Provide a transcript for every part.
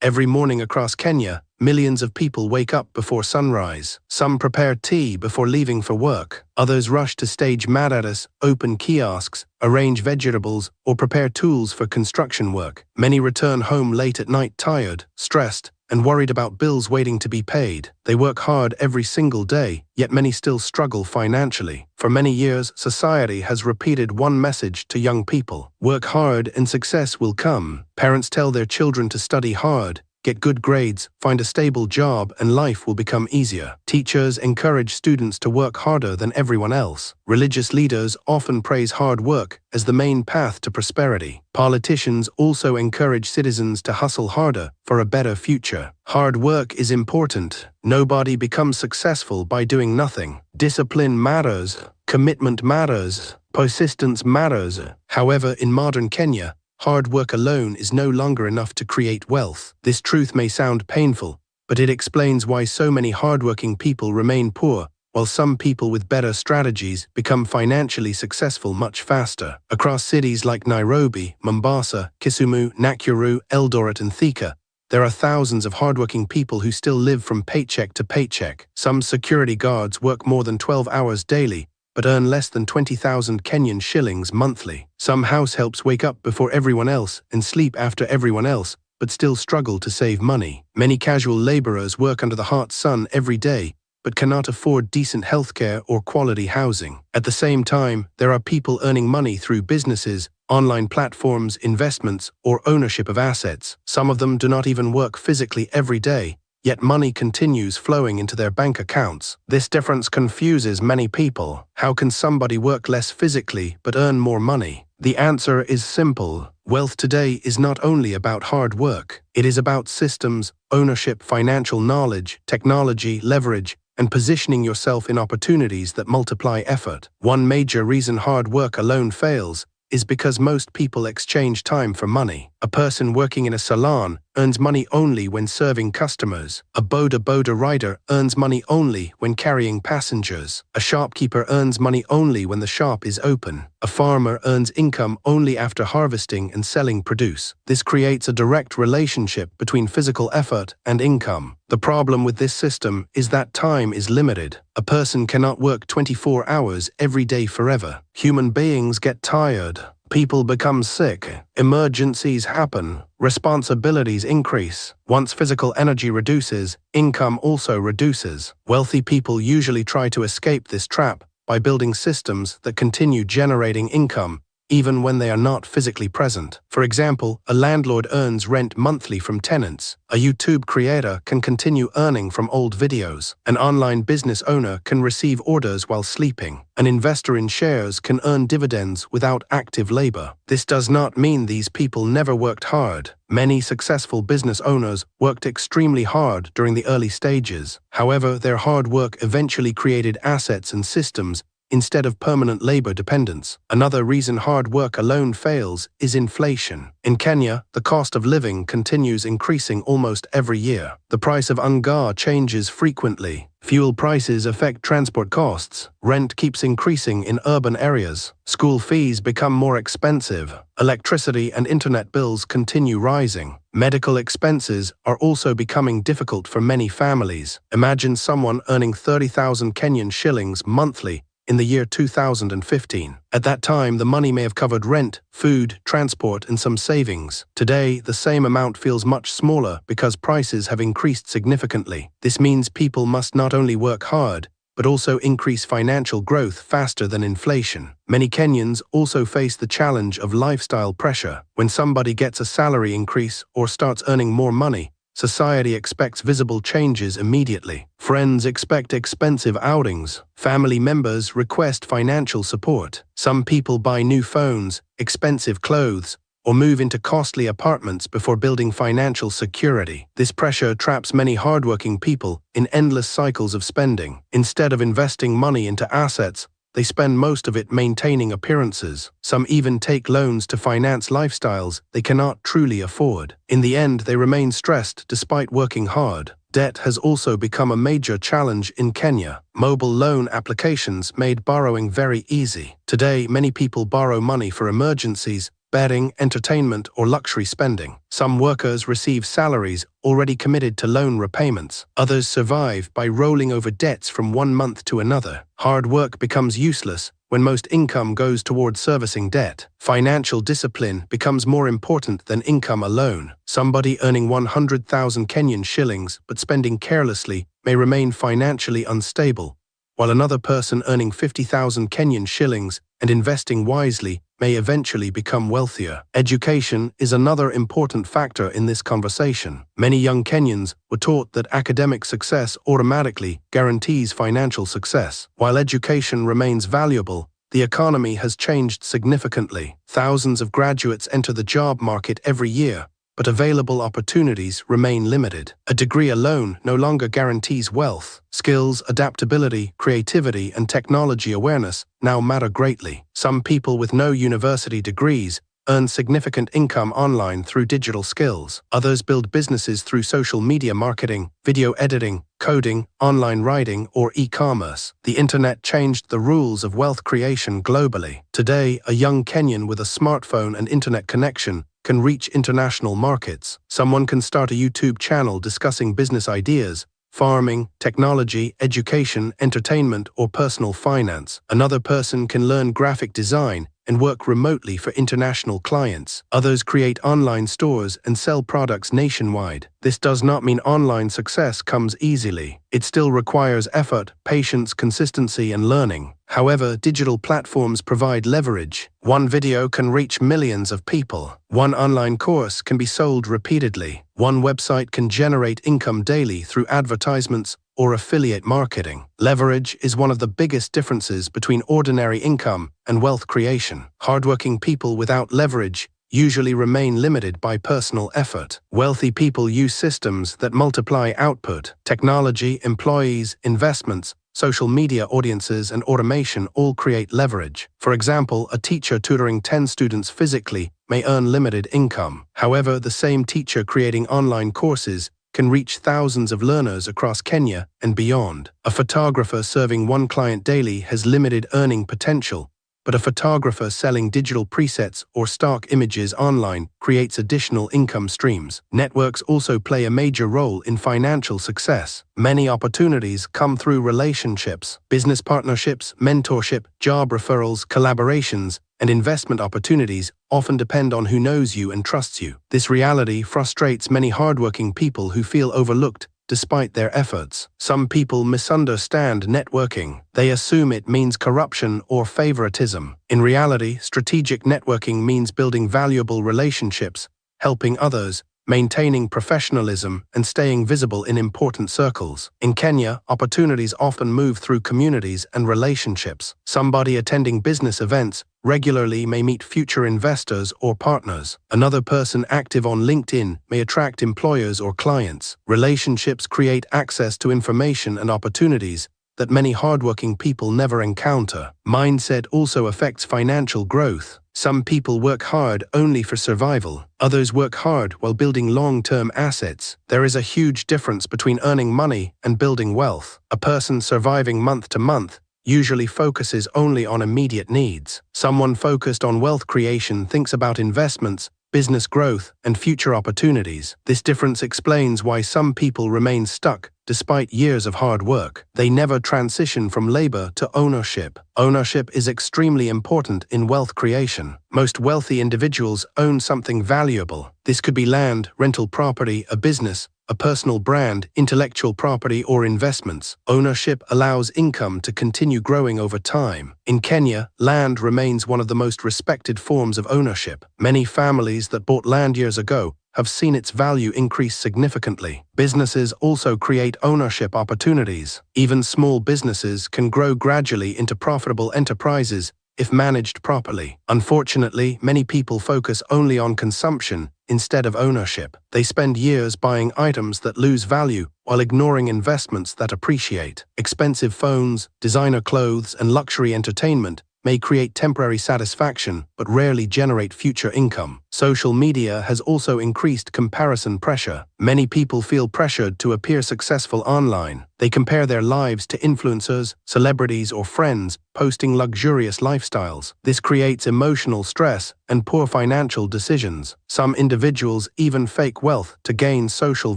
Every morning across Kenya, millions of people wake up before sunrise. Some prepare tea before leaving for work. Others rush to stage madaras, open kiosks, arrange vegetables, or prepare tools for construction work. Many return home late at night tired, stressed, and worried about bills waiting to be paid. They work hard every single day, yet many still struggle financially. For many years, society has repeated one message to young people: work hard and success will come. Parents tell their children to study hard, get good grades, find a stable job, and life will become easier. Teachers encourage students to work harder than everyone else. Religious leaders often praise hard work as the main path to prosperity. Politicians also encourage citizens to hustle harder for a better future. Hard work is important. Nobody becomes successful by doing nothing. Discipline matters. Commitment matters. Persistence matters. However, in modern Kenya, hard work alone is no longer enough to create wealth. This truth may sound painful, but it explains why so many hardworking people remain poor, while some people with better strategies become financially successful much faster. Across cities like Nairobi, Mombasa, Kisumu, Nakuru, Eldoret, and Thika, there are thousands of hardworking people who still live from paycheck to paycheck. Some security guards work more than 12 hours daily, but earn less than 20,000 Kenyan shillings monthly. Some house helps wake up before everyone else and sleep after everyone else, but still struggle to save money. Many casual laborers work under the hot sun every day, but cannot afford decent healthcare or quality housing. At the same time, there are people earning money through businesses, online platforms, investments, or ownership of assets. Some of them do not even work physically every day, yet money continues flowing into their bank accounts. This difference confuses many people. How can somebody work less physically but earn more money? The answer is simple. Wealth today is not only about hard work. It is about systems, ownership, financial knowledge, technology, leverage, and positioning yourself in opportunities that multiply effort. One major reason hard work alone fails is because most people exchange time for money. A person working in a salon earns money only when serving customers. A boda rider earns money only when carrying passengers. A shopkeeper earns money only when the shop is open. A farmer earns income only after harvesting and selling produce. This creates a direct relationship between physical effort and income. The problem with this system is that time is limited. A person cannot work 24 hours every day forever. Human beings get tired. People become sick. Emergencies happen. Responsibilities increase. Once physical energy reduces, income also reduces. Wealthy people usually try to escape this trap by building systems that continue generating income even when they are not physically present. For example, a landlord earns rent monthly from tenants. A YouTube creator can continue earning from old videos. An online business owner can receive orders while sleeping. An investor in shares can earn dividends without active labor. This does not mean these people never worked hard. Many successful business owners worked extremely hard during the early stages. However, their hard work eventually created assets and systems instead of permanent labor dependence. Another reason hard work alone fails is inflation. In Kenya, the cost of living continues increasing almost every year. The price of unga changes frequently. Fuel prices affect transport costs. Rent keeps increasing in urban areas. School fees become more expensive. Electricity and internet bills continue rising. Medical expenses are also becoming difficult for many families. Imagine someone earning 30,000 Kenyan shillings monthly in the year 2015. At that time, the money may have covered rent, food, transport, and some savings. Today, the same amount feels much smaller because prices have increased significantly. This means people must not only work hard, but also increase financial growth faster than inflation. Many Kenyans also face the challenge of lifestyle pressure. When somebody gets a salary increase or starts earning more money, society expects visible changes immediately. Friends expect expensive outings. Family members request financial support. Some people buy new phones, expensive clothes, or move into costly apartments before building financial security. This pressure traps many hardworking people in endless cycles of spending. Instead of investing money into assets, they spend most of it maintaining appearances. Some even take loans to finance lifestyles they cannot truly afford. In the end, they remain stressed despite working hard. Debt has also become a major challenge in Kenya. Mobile loan applications made borrowing very easy. Today, many people borrow money for emergencies, betting, entertainment, or luxury spending. Some workers receive salaries already committed to loan repayments. Others survive by rolling over debts from one month to another. Hard work becomes useless when most income goes towards servicing debt. Financial discipline becomes more important than income alone. Somebody earning 100,000 Kenyan shillings but spending carelessly may remain financially unstable, while another person earning 50,000 Kenyan shillings and investing wisely may eventually become wealthier. Education is another important factor in this conversation. Many young Kenyans were taught that academic success automatically guarantees financial success. While education remains valuable, the economy has changed significantly. Thousands of graduates enter the job market every year, but available opportunities remain limited. A degree alone no longer guarantees wealth. Skills, adaptability, creativity, and technology awareness now matter greatly. Some people with no university degrees earn significant income online through digital skills. Others build businesses through social media marketing, video editing, coding, online writing, or e-commerce. The internet changed the rules of wealth creation globally. Today, a young Kenyan with a smartphone and internet connection can reach international markets. Someone can start a YouTube channel discussing business ideas, farming, technology, education, entertainment, or personal finance. Another person can learn graphic design and work remotely for international clients. Others create online stores and sell products nationwide. This does not mean online success comes easily. It still requires effort, patience, consistency, and learning. However, digital platforms provide leverage. One video can reach millions of people. One online course can be sold repeatedly. One website can generate income daily through advertisements or affiliate marketing. Leverage is one of the biggest differences between ordinary income and wealth creation. Hardworking people without leverage usually remain limited by personal effort. Wealthy people use systems that multiply output. Technology, employees, investments, social media audiences, and automation all create leverage. For example, a teacher tutoring 10 students physically may earn limited income. However, the same teacher creating online courses can reach thousands of learners across Kenya and beyond. A photographer serving one client daily has limited earning potential, but a photographer selling digital presets or stock images online creates additional income streams. Networks also play a major role in financial success. Many opportunities come through relationships. Business partnerships, mentorship, job referrals, collaborations, and investment opportunities often depend on who knows you and trusts you. This reality frustrates many hardworking people who feel overlooked despite their efforts. Some people misunderstand networking. They assume it means corruption or favoritism. In reality, strategic networking means building valuable relationships, helping others, maintaining professionalism, and staying visible in important circles. In Kenya, opportunities often move through communities and relationships. Somebody attending business events regularly may meet future investors or partners. Another person active on LinkedIn may attract employers or clients. Relationships create access to information and opportunities that many hardworking people never encounter. Mindset also affects financial growth. Some people work hard only for survival. Others work hard while building long-term assets. There is a huge difference between earning money and building wealth. A person surviving month to month usually focuses only on immediate needs. Someone focused on wealth creation thinks about investments, business growth, and future opportunities. This difference explains why some people remain stuck despite years of hard work. They never transition from labor to ownership. Ownership is extremely important in wealth creation. Most wealthy individuals own something valuable. This could be land, rental property, a business, a personal brand, intellectual property, or investments. Ownership allows income to continue growing over time. In Kenya, land remains one of the most respected forms of ownership. Many families that bought land years ago have seen its value increase significantly. Businesses also create ownership opportunities. Even small businesses can grow gradually into profitable enterprises if managed properly. Unfortunately, many people focus only on consumption instead of ownership. They spend years buying items that lose value while ignoring investments that appreciate. Expensive phones, designer clothes, and luxury entertainment may create temporary satisfaction but rarely generate future income. Social media has also increased comparison pressure. Many people feel pressured to appear successful online. They compare their lives to influencers, celebrities, or friends posting luxurious lifestyles. This creates emotional stress and poor financial decisions. Some individuals even fake wealth to gain social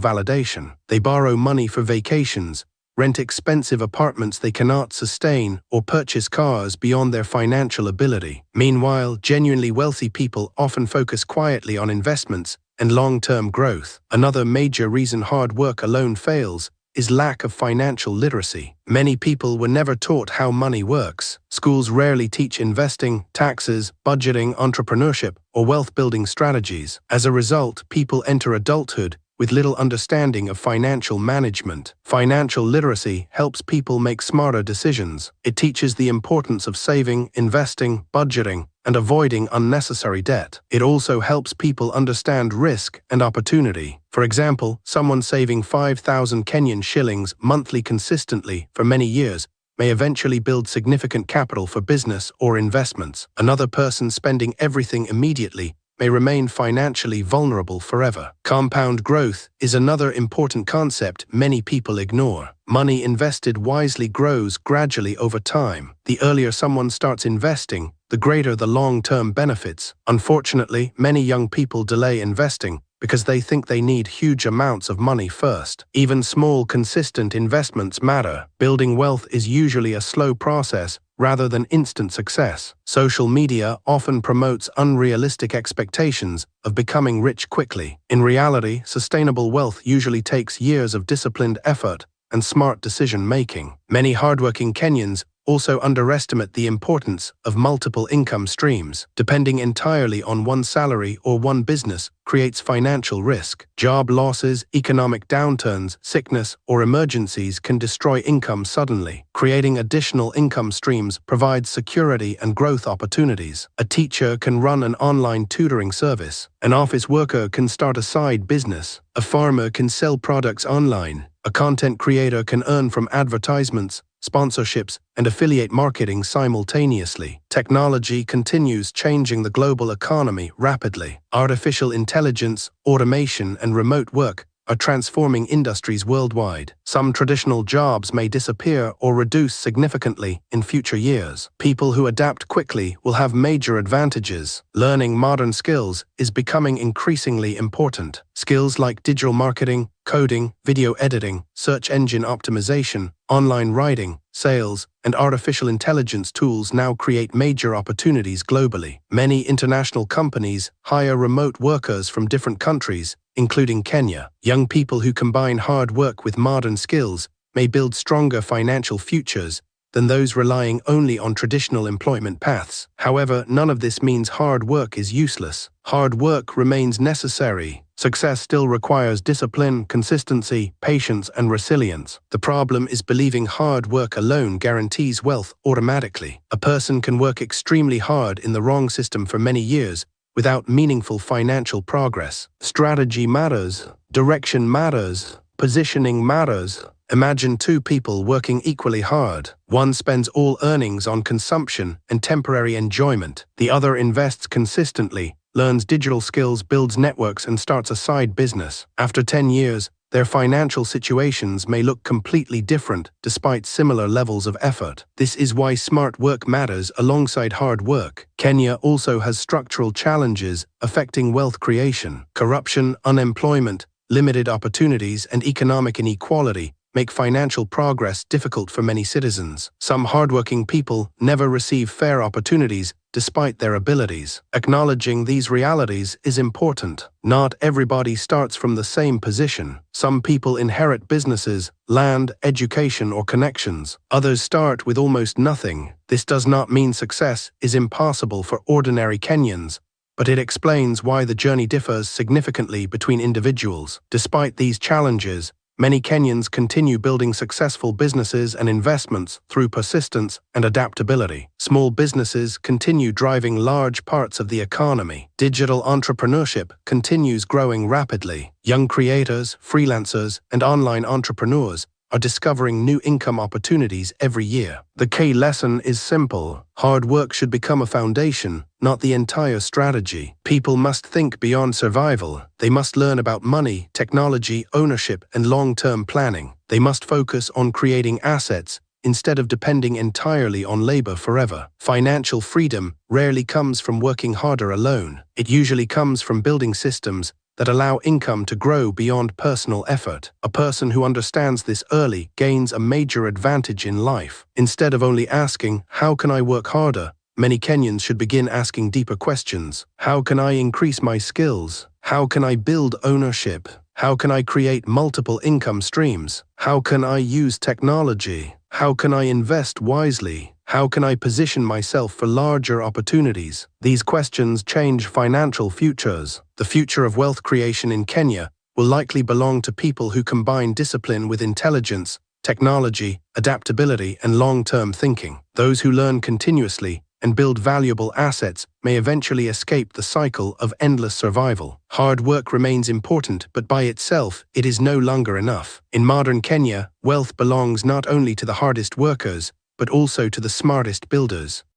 validation. They borrow money for vacations, rent expensive apartments they cannot sustain, or purchase cars beyond their financial ability. Meanwhile, genuinely wealthy people often focus quietly on investments and long-term growth. Another major reason hard work alone fails is lack of financial literacy. Many people were never taught how money works. Schools rarely teach investing, taxes, budgeting, entrepreneurship, or wealth-building strategies. As a result, people enter adulthood with little understanding of financial management. Financial literacy helps people make smarter decisions. It teaches the importance of saving, investing, budgeting, and avoiding unnecessary debt. It also helps people understand risk and opportunity. For example, someone saving 5,000 Kenyan shillings monthly consistently for many years may eventually build significant capital for business or investments. Another person spending everything immediately may remain financially vulnerable forever. Compound growth is another important concept many people ignore. Money invested wisely grows gradually over time. The earlier someone starts investing, the greater the long-term benefits. Unfortunately, many young people delay investing because they think they need huge amounts of money first. Even small, consistent investments matter. Building wealth is usually a slow process rather than instant success. Social media often promotes unrealistic expectations of becoming rich quickly. In reality, sustainable wealth usually takes years of disciplined effort and smart decision-making. Many hardworking Kenyans also underestimate the importance of multiple income streams. Depending entirely on one salary or one business creates financial risk. Job losses, economic downturns, sickness, or emergencies can destroy income suddenly. Creating additional income streams provides security and growth opportunities. A teacher can run an online tutoring service. An office worker can start a side business. A farmer can sell products online. A content creator can earn from advertisements, sponsorships, and affiliate marketing simultaneously. Technology continues changing the global economy rapidly. Artificial intelligence, automation, and remote work are transforming industries worldwide. Some traditional jobs may disappear or reduce significantly in future years. People who adapt quickly will have major advantages. Learning modern skills is becoming increasingly important. Skills like digital marketing, coding, video editing, search engine optimization, online writing, sales, and artificial intelligence tools now create major opportunities globally. Many international companies hire remote workers from different countries, including Kenya. Young people who combine hard work with modern skills may build stronger financial futures than those relying only on traditional employment paths. However, none of this means hard work is useless. Hard work remains necessary. Success still requires discipline, consistency, patience, and resilience. The problem is believing hard work alone guarantees wealth automatically. A person can work extremely hard in the wrong system for many years without meaningful financial progress. Strategy matters, direction matters, positioning matters. Imagine two people working equally hard. One spends all earnings on consumption and temporary enjoyment. The other invests consistently, learns digital skills, builds networks, and starts a side business. After 10 years, their financial situations may look completely different despite similar levels of effort. This is why smart work matters alongside hard work. Kenya also has structural challenges affecting wealth creation. Corruption, unemployment, limited opportunities, and economic inequality make financial progress difficult for many citizens. Some hardworking people never receive fair opportunities despite their abilities. Acknowledging these realities is important. Not everybody starts from the same position. Some people inherit businesses, land, education, or connections. Others start with almost nothing. This does not mean success is impossible for ordinary Kenyans, but it explains why the journey differs significantly between individuals. Despite these challenges, many Kenyans continue building successful businesses and investments through persistence and adaptability. Small businesses continue driving large parts of the economy. Digital entrepreneurship continues growing rapidly. Young creators, freelancers, and online entrepreneurs are discovering new income opportunities every year. The key lesson is simple. Hard work should become a foundation, not the entire strategy. People must think beyond survival. They must learn about money, technology, ownership, and long-term planning. They must focus on creating assets instead of depending entirely on labor forever. Financial freedom rarely comes from working harder alone. It usually comes from building systems that allow income to grow beyond personal effort. A person who understands this early gains a major advantage in life. Instead of only asking, "How can I work harder?" many Kenyans should begin asking deeper questions. How can I increase my skills? How can I build ownership? How can I create multiple income streams? How can I use technology? How can I invest wisely? How can I position myself for larger opportunities? These questions change financial futures. The future of wealth creation in Kenya will likely belong to people who combine discipline with intelligence, technology, adaptability, and long-term thinking. Those who learn continuously and build valuable assets may eventually escape the cycle of endless survival. Hard work remains important, but by itself, it is no longer enough. In modern Kenya, wealth belongs not only to the hardest workers, but also to the smartest builders.